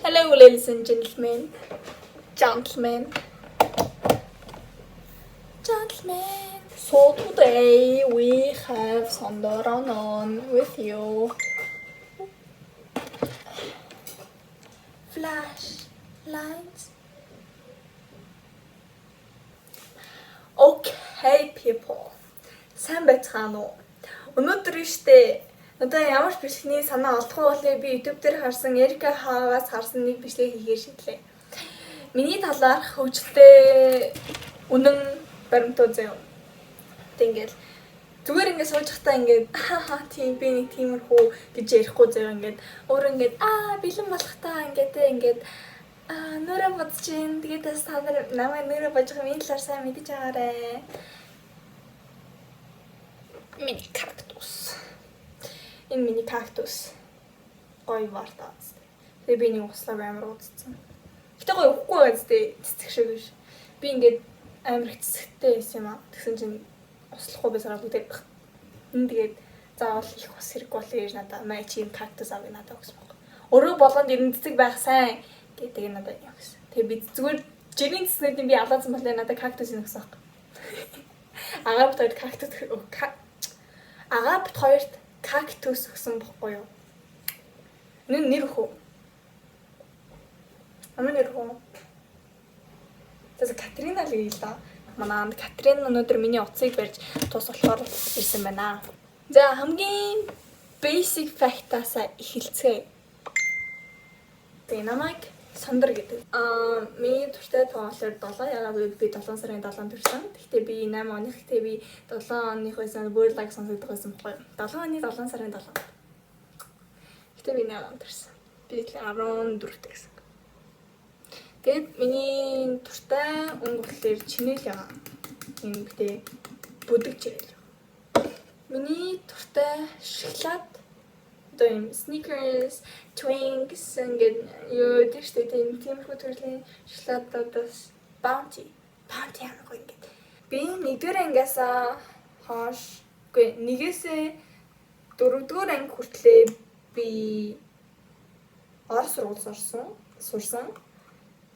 Hello, ladies and gentlemen. Gentlemen. So today we have Sandaran with you. Flashlights. Okay, people. Сайн байцгаана уу? Өнөөдөр штэ одоо ямар ч бичлэгийн санаа олдохгүй болоо би YouTube дээр харсан Эрика Хаагаас харсан нэг бичлэг хийхээр шийдлээ. Миний талаарх хөгжилтэй үнэн баримтуу заяа. Тэгэл зүгээр ингээд сууж захтаа ингээд тийм би нэг тиймэрхүү гэж ярихгүй заяа ингээд өөр ингээд бэлэн болох та ингээд нөрөө бодож чинь тэгээд бас та нар намайг нөрөө бодож байгаа миний талаар сайн мэдэж байгаарэ. Мини кактус. Энэ мини кактус гоё вартаас. Тэгээ би нэг услаг амар уудсан. Гэтэ гоё уухгүй байгааз тэ цэцэг шиг биш. Би ингээд амар их цэцэгтэй байсан юм аа. Тэгсэн чинь услахгүй байсараа бүгд энэ тэгээд заавал их ус хэрэг болоо гэж надаа маа чи юм кактус авъя надаа гэсэн баг. Өөрөө болгонд ирэн цэцэг байх сайн гэдэг надад юм гэсэн. Тэгээ би зүгээр жирийн цэцнүүдийн би алаазсан болоо надад кактус юм гэсэн баг. Агаа бит кактус Агаа бит хоёрт кактус гэсэн бохгүй юу? Нэр хөө. Нэр хөө. Тэс Катрина л гээл да. Манай Катрин өнөөдөр миний утсыг барьж тус болохоор ирсэн байна. За хамгийн basic fact-аас эхэлцгээе. Тэгээ намайг Сандар гэдэг. Миний туртай тоолоор 7 яагаад би 7 сарын 7-нд төрсөн. Гэхдээ би 8 оны гэхдээ би 7 оных байсан бүр лайк сонсогдох байсан байхгүй юу? 7 оны 7 сарын 7. Гэхдээ би 8 онд төрсөн. Би 14-т гэсэн. Тэгээд миний туртай өнгө болохоор чинэл яа. Энэ битээ бүдэг чирэл. Миний туртай шоколад одоо юм Snickers, Twinks ингээд юу дэжтэй тиймэрхүү төрлийн шоколадуудаас Bounty ямар гоё ингээд. Би 1-р ангиас хойш үгүй 1-ээс 4-р анги хүртлээр би Орос сургууль сурсан.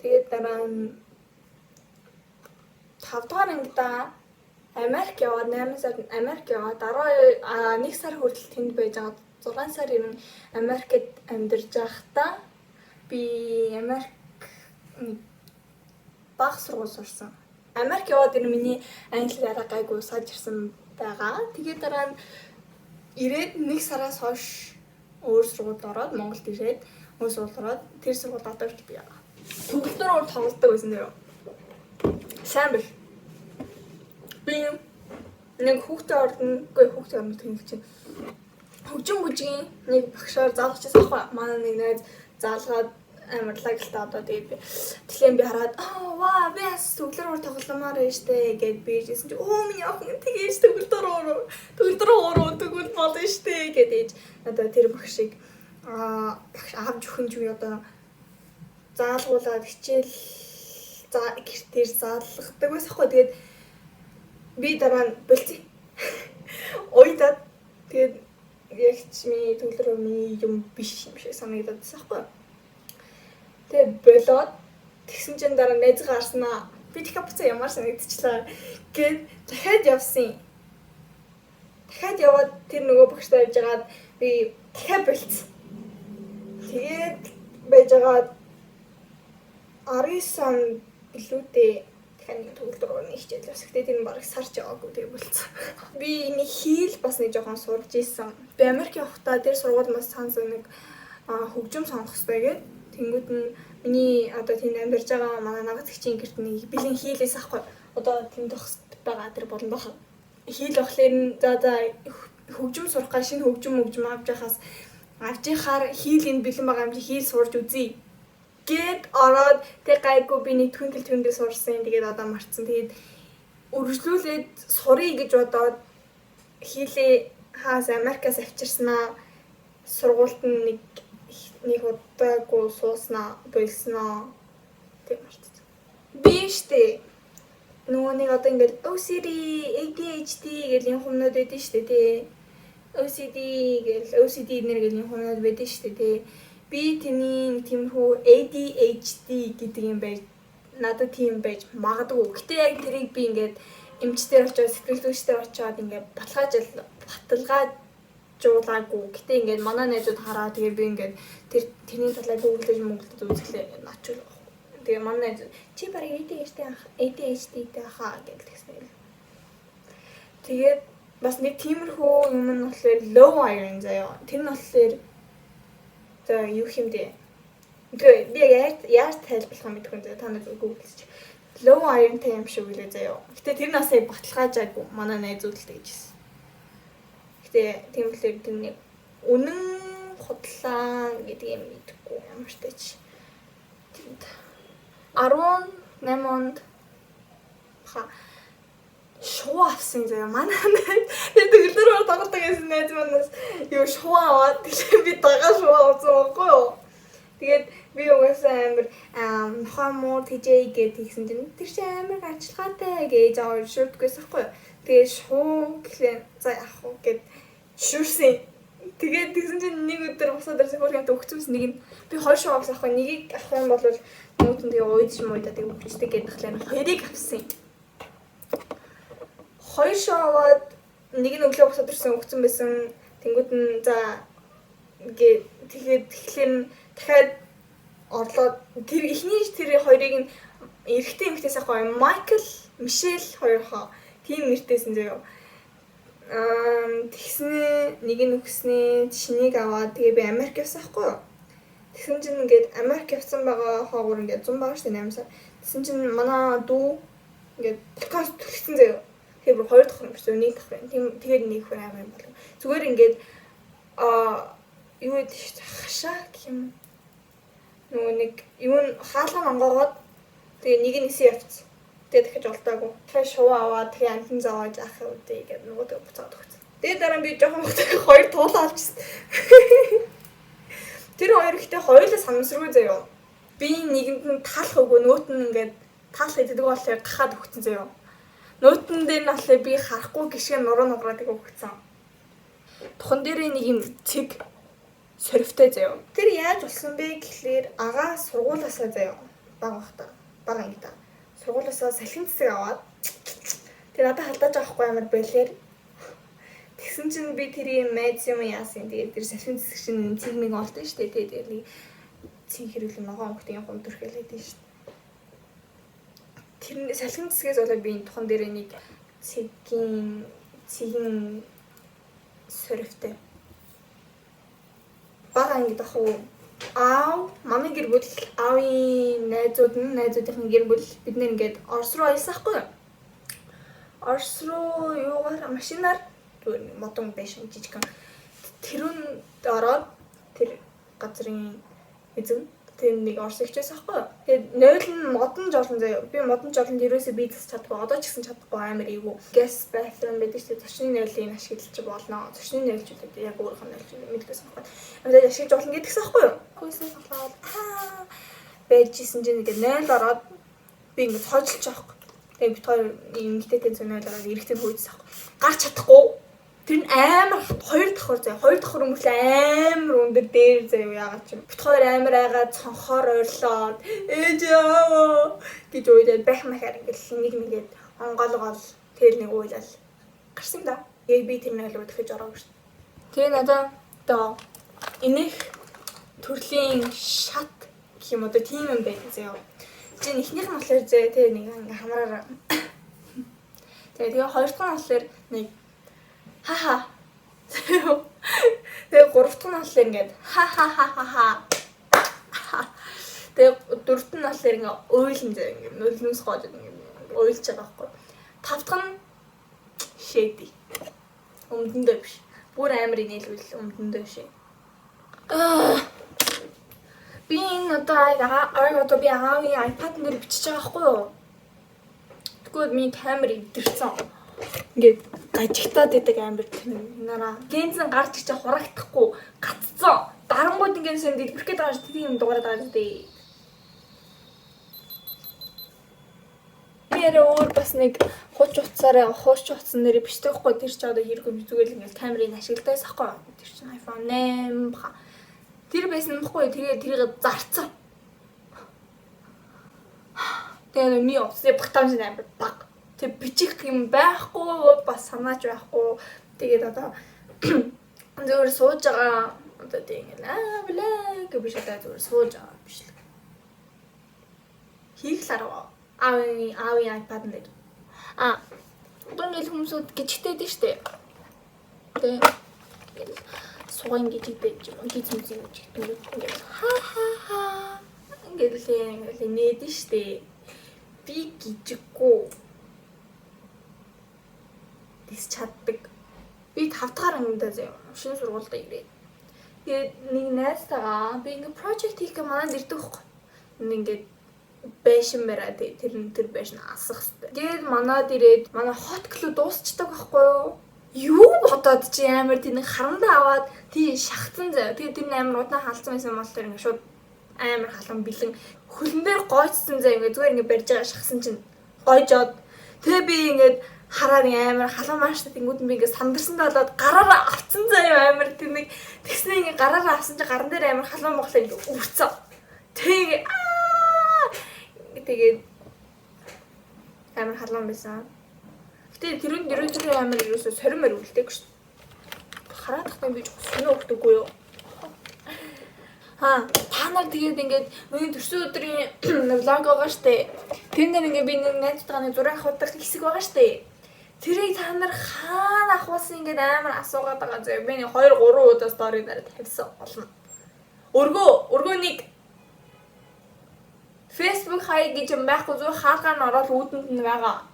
Тэгээд дараа нь 5-р ангидаа Америк яваад 8 сард Америк яваад 1 сар хүртэл тэнд байж байгаа. 6 сар юм Америкт амьдарч байхдаа би Америк баг сургууль сурсан. Америк яваад энэ миний англи арга гайгүй саж ирсэн байгаа. Тэгээд дараа нь ирээд 1 сараас хойш өөр сургуульд ороод Монголд ирээд өөр сургуульд ороод тэр сургуульд одоо ч би яа. Төгөлдөр тоглодог байсан дөө. Сайн биш. Би нэг хүүхдээ орно тэнэг чинь. Хөгжим бүжгийн нэг багшаар заалгачсан аахгүй. Манай нэг найз заалгаад амар лаглтаа одоо тэгээд тэгэхээр би хараад би бас төгөлдөр тогломоор байна штэ гэд би хэлсэн чи миний охин тэгээж төгөлдөр болно штэ гэдэж надад тэр багшийг багш авч өгөн чи одоо заалгуулаад хичээл гэртээр заалгадаг байсахгүй. Тэгээд би дараа нь болцсон. Ойдад тэгээд яг ч миний төгөлдөр миний юм биш юм шиг санагдаад байсан байхгүй. Тэгээд болоод тэгсэн чинь дараа найзгаа харснаа. Би дахиад буцаа ямар санагдчихлаа гэд дахиад явсан. Дахиад яваад тэр нөгөө багштай явжгаад би дахиад болцсон. Тэгээд байжгаад 19 сан билүүтэй дахиад төгөлдөр орны хичээл бас. Гэтэ тэр нь бараг сарч яваагүй тэгээ болцсон. Би нэг хийл бас нэг жоохон сурж ийсэн. Би Америк явахдаа тэр сургуульмаас цаанаас нэг хөгжим сонгох хэрэгтэй гээд тэнгууд нь миний одоо тэнд амьдарч байгаа манай нагад гिचийн гэрт нэг бэлэн хийлээс ахгүй. Одоо тэнд байгаа тэр болон баха. Хийл болохоор за хөгжим сурах гал шинэ хөгжим авч яхаар хийлийн бэлэн байгаа юм чи хийл сурж үзье. Гэт ороод тэг гайгүй би нэг twinkle сурсан. Тэгээд одоо марцсан. Тэгээд өргөжлүүлээд сурыг гэж бодоод хийлээ хаас Америкаас авчирснаа. Сургуульд нэг удаагүй сууснаа болсноо. Тэг марцсан. Би штэ нөгөө нэг одоо ингээд OCD, ADHD гэх юм хүмүүс байдаг штэ тий. OCD нэр гэх юм хүмүүс байдаг штэ тий. би тэний тиймэрхүү ADHD гэдэг юм байж надад тийм байж магадгүй. Гэтэ яг тэрийг би ингээд эмчтэр очоод сэтгэл зүйчдэр очоод ингээд баталгаажуулаагүй. Гэтэ ингээд манай найзууд хараа тэгээ би ингээд тэрний талаар гуглдэж үзэхлээр начул. Тэгээ манай найз чи барыг ADHD-тэй хаа гэсэн. Тэгээд бас нэг тиймэрхүү юм нь болохоор low iron заяа. Тэр нь болохоор за юу хэмдэ. Тэгээ би яаж тайлбарлах юм бэ гэвэл та нар гуглдчих. Low iron-тэй юм шиг үлээ заяа. Гэтэ тэр нас яг баталгаажаагүй манай найзууд л тэгжсэн. Гэтэ тийм болохоор тэрний үнэн худлаа гэдэг юм мэдэхгүй ямар ч тач. 18 онд шуу авсан заяа манай найз. Тэр төгөлдөр тоглодог гэсэн найз манаас юу шуу аваад тэгээ би дагаа шуу авсан байхгүй юу. Тэгээд би угаасаа амар нохоо TJ гэдэг тэгсэн чинь тэр чинь амар ажиллагаатай гэж аваад шүрдгээс ахгүй юу. Тэгээд шуу гэхлээр за яах вэ гэд шүрсэн. Тэгээд тэгсэн чинь нэг өдөр босоод ирсэн хөргөнт өгцөөс нэг нь би хоёр шуу авсан ахгүй нэгийг авах юм бол нүүт нь тэгээ уйдж мууйда тэгээ өгчтэй гэдэг тэгэхээр хоёрыг авсан. Хоёр шуу аваад нэг нь өглөө босоод ирсэн өгцөн байсан. Тэнгүүд нь за тэгээд тэгэхээр дахиад орлоод тэр эхний тэр хоёрыг нь эрэгтэй эмэгтэйс ахгүй Майкл, Мишель хоёр хаа тийм нэртэйсэн заяа. Тэгснээ нэг нь өгснээ шинийг аваад тэгээ би Америк явсан ахгүй юу. Тэгсэн чинь ингээд Америк явсан байгаа хаагуур ингээд 100 байгаа шүү дээ 8 сар. Тэгсэн чинь манай дүү ингээд подкаст төлсөн заяа. Тэр хоёр дахь юм шүү нэг дахь юм. Тэгээд нэг хүн амар юм болов. Зүгээр ингээд юу гэдэг чинь хашаа гэх юм. Нөгөө нэг юу хаалга онгоогоод тэгээ нэг нь эсээ явцсан. Тэгээд дахиж олдоогүй. Тэгэхээр шуу аваад тэгээ амтан зовоож ах үүдээ гэдэг нөгөө буцаад өгсөн. Тэгээд дараа нь би жоохон хөтөг хоёр туулаа авчихсан. Тэр хоёр ихтэй хоёулаа санамсаргүй заяа. Би нэгэнд нь таалах өгөө нөт нь ингээд таалах идэг болохоор гахаад өгсөн заяа. Нөтөн дээр нь болохоор би харахгүй гişгэн нуруу нуграад өгсөн. Тухан дээр нэг юм цэг сорвтой заяа. Тэр яаж болсон бэ гэхлээр агаа сургуулаасаа заяа. Бага бахта. Бага ингэдэ. Сургуулаасаа салхин цэцэг аваад тэр надад халдаж байгаа хгүй амар байлэр. Тэгсэн чинь би тэрийн майз юм яасан. Тэгээд тэр салхин цэцэг чинь цэгмиг олдсон шүү дээ. Тэгээд нэг цэг хэрүүл ногоон хөхтийн гомдор хэлээд дээ шүү дээ. Тэр салхин цэцгээс болоо би тухан дээр нэг цэгийн сорвтой. Бага ингэ дах уу аав манай гэр бүл аавын найзуудын гэр бүл бид нэр ингээд Орос руу аясан хгүй. Орос руу юугаар машинаар модон байшин жижигхан тэрүүн ороод тэр газрын эзэн тэр нэг Орос ихчээс ахгүй. Тэгээд нойл нь модон жолон заяа. Би модон жолонд ерөөсөө би засч чадахгүй. Одоо ч гэсэн чадахгүй амар эйгүү. Gas bathroom байдаг шүү дээ. Зочны нойлыг ашиглаж болно. Зочны нойлчууд яг өөрийнх нь нойлч мэддэгсэн байхгүй. Амдаа ашиглаж болно гэдгсэн байхгүй юу? Хөөсөө болоод байжсэн чинь ингээд нойл ороод би ингээд хойжилж байгаа. Тэгээд бит хоёр эмгтээтэй зүүн нойл ороод эрэхтэй хөөжсөн байхгүй. Гарч чадахгүй. Тэр нь амар хоёр давхар заяа. Хоёр давхар өмглөө амар өндөр дээр заяа яагаад ч юм. Бит хоёр амар айгаад цонхоор ойрлоод ээж яава гэж уйлаад байх махаар ингээл нэгээд онгоолгоол тэр нэг уйлал гарсан да. Яг би тэр нойлоо дахиж ороогүй шүү. Тэгээ надаа одоо энэх төрлийн шат гэх юм одоо тийм юм байдаг заяа. Чин эхнийх нь болохоор заяа тэр нэг ингээ хамраараа. Тэгээ хоёр дахь нь болохоор нэг хаха. Тэгээ гурав дахь нь болохоор ингээд ха. Тэгээ дөрөвт нь болохоор ингээ уйлан заяа ингээ нөлнөөс гоож ингээ уйлж байгаа байхгүй. Тав дахь нь шэди. Өмдөндөө биш. Бүр амар инээлвэл өмдөндөө биш. Би энэ одоо би аавын iPad нэр бичиж байгаа байхгүй юу? Тэгвэл миний камер өвдөрцөн. Ингээд гажигтаад идэг амар нараа. Гензэн гарч ичээ хураагдахгүй гаццсан. Дарангууд ингээд сэн дэлбэрхгээд байгаа шүү дээ юм дугаараад байгаа дээ. Нэрээ өөр бас нэг хуч утсан нэрээ бичдэг хгүй тэр ч одоо хэрэггүй зүгээр л ингээд камерыг ашигладаг байхгүй. Тэр чинь iPhone 8 баха. Тэр байсан байхгүй тэгээ тэрийг зарцсан. Тэгээ миний усны батамж амар баг. Тэг бичих юм байхгүй бас санаач байхгүй. Тэгээд одоо зүгээр сууж байгаа одоо тийм блэ гэж биш одоо зүгээр сууж байгаа биш л. Хийх л арга. Аавын iPad дээр. Одоо нэг хүмүүсүүд гिचгтэй дээ штэ. Тэг суган гिचгтэй юм. Гिचмүзин гिचгтэй ингээд ха ингээд л нээд штэ. Би гिचггүй. Тэс чаддаг. Би 5 дахь ангидаа заяа шинэ сургуультай ирээд. Тэгээд нэг найзтайгаа би ингээ project хийх гэж манад ирдэг байхгүй. Ингээд байшин бариад тэр байшин асах хэвээр. Тэгээд манад ирээд манай hot glue дуусчдаг байхгүй юу? Юу бодоод чи амар тийм харандаа аваад тий шахацсан заяа. Тэгээд тэр амар удаан халдсан байсан бол тэр ингээ шууд амар халуун бэлэн хөлн дээр гойцсон заяа ингээ зүгээр ингээ барьж байгаа шахсан чинь гойжоод тэгээ би ингээ хараад амар халуун мааштай тэнгууд нь би ингээ сандарсандаа болоод гараараа авцсан заяа амар тэр нэг тэгснэ ингээ гараараа авсан чинь гаран дээр амар халуун моглоо ингээ өвцөө. Тэгээд амар халуун байсан. Гэтэ тэр амар ерөөсө соримэр үлдээг шүү. Хараад тахтай би сонио өгдөггүй юу? Та нар тэгээд ингээд миний төрсөн өдрийн влог байгаа штэ. Тэр нэр ингээд би нэг найзтайгаа зураг авах хэсэг байгаа штэ. Тэрийг та нар хаана авахсан ингээд амар асуугаад байгаа зөө. Би нэг 2 3 удаа стори дээр тавьсан болно. Өргөө нэг Facebook хаяг гэж юм байхгүй зүгээр хаалгаар нь ороод үүдэнд нь байгаа.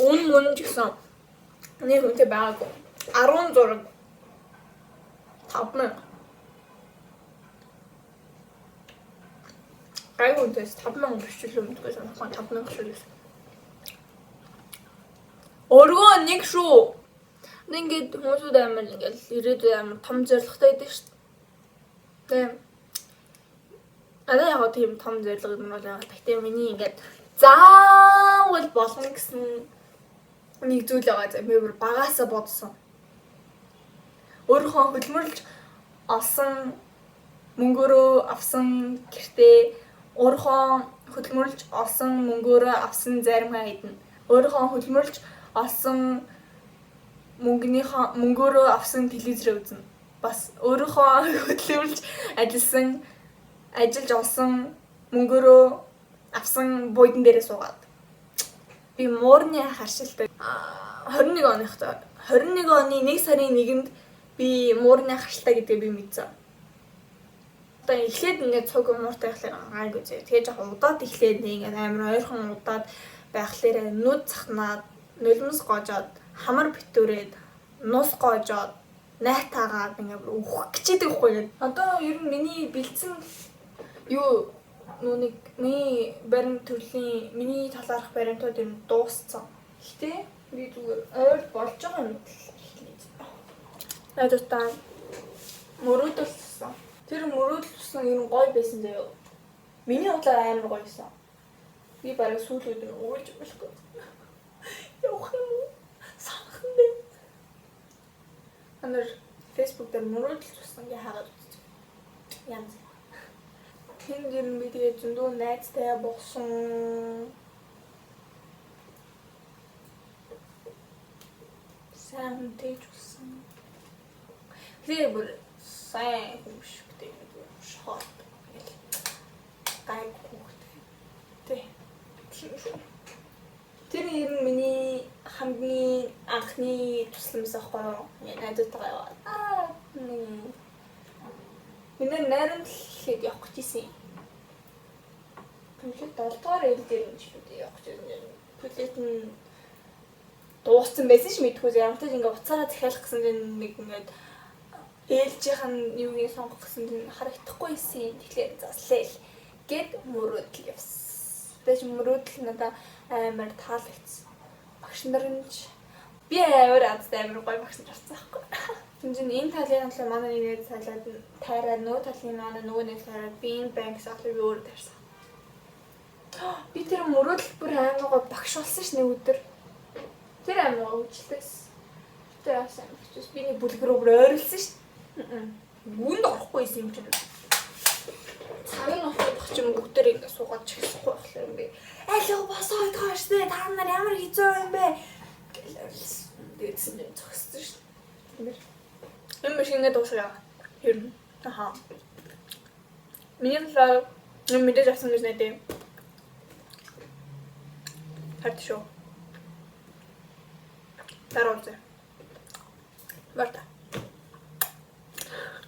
Мөн ч гэсэн нэг үнэтэй байгаагүй. 16 5,000. Гайгүй үнэтэйс 5,000 бичүүлээ мэдгүй санахгүй 5,000 шүү дээ. Өргөө нэг шүү. Ингээд хүмүүсүүд амар ингээд ирээдүйд амар том зорилготой байдаг шүү дээ. Одоо яг тийм том зорилго юм бол гэхдээ миний ингээд заавал болно гэсэн нэг зүйл байгаа заа. Би багаасаа бодсон. Өөрийнхөө хөдөлмөрлж олсон мөнгөөрөө авсан гэртээ өөрийнхөө хөдөлмөрлж олсон мөнгөөрөө авсан заримгаа хэдэн. Өөрийнхөө хөдөлмөрлж олсон мөнгөөрөө авсан телевизээр үзнэ. Бас өөрийнхөө хөдөлмөрлж ажиллаж олсон мөнгөөрөө авсан буудан дээрээ суугаад. Би муурны харшилтай 21 оны 1 сарын 1-нд би муурны харшилтай гэдгээ би мэдсэн. Одоо эхлээд ингээд цуг мууртай байхлаар гайгүй зөө. Тэгээ жоохон удаад эхлээд ингээд амар ойрхон удаад байхлаар нүд цахнаад, нулимс гоожоод, хамар битүүрээд, нус гоожоод, найтаагаад ингээд өөх гэчидэг байхгүй. Одоо ер нь миний бэлдсэн юу нүг миний баримт төрлийн миний талаарх баримтууд ер нь дууссан. Гэтэ би зүгээр ойр болж байгаа юм хэлээ. Надад мөрөөдөлсөн. Тэр мөрөөдөлсөн ер нь гоё байсан заяа. Миний бодлоор амар гоё байсан. Би бараг сүүлүүд нь уулж болохгүй. Явах юм. Санах юм бэ. Анаар Facebook дээр мөрөөдөлсөн яа хагаад үзсэн. Янз. Тэнд ер нь би тэгээ зөндөө найзтай болсон. Сайн тэгж болсон. Тэгээ бүр сайн юм шиг тийм шот. Гайгүй. Тэр ер нь миний хамгийн анхны тусламж байхгүй юу? Найзтайгаа яваад. Миний найрамдлахыг явах гэсэн. Плет 7 дугаар ил дээр юм шиг үү явах гэсэн. Плет нь дууссан байсан ш мэдгүй ямартай ингээ уцаараа захиалах гэсэн нэг ингээд ээлжийнх нь юугийн сонгох гэсэн харагдахгүй байсан. Тэгэхээр заслаа л гэд мөрөөдөл явсан. Тэгэж мөрөөдөл надаа амар таалагдсан. Багш нар нь би амар азтай амар гоё багш нар авсан байхгүй. Тэгвэл энэ талын талаа манай нэгэд цайлаад тайраа нөгөө талын манай нөгөө нэг тайраа би энэ банкс авах би өөр тарьсан. Би тэр мөрөөдөл бүр амар гоё багш болсон ш нэг өдөр. Тэр амар гоё үжилтэйс. Тэр яасан би нэг бүлгэр өөр ойрлсон ш. Үүнд орохгүй юм чинь. Цаг нь болоход ч юм бүгдээр ингэ суугаад чихсэхгүй болохоор юм бэ. Алуу босоод хооштэй та нар ямар хэцүү юм бэ? Гэсэн юм зогссон шүү дээ. Юм шингээ дуусгаа. Ер нь. Аха. Миний л мэдээж авсан гэж найдаа. Харт шүү. Дараа үзье. Варта.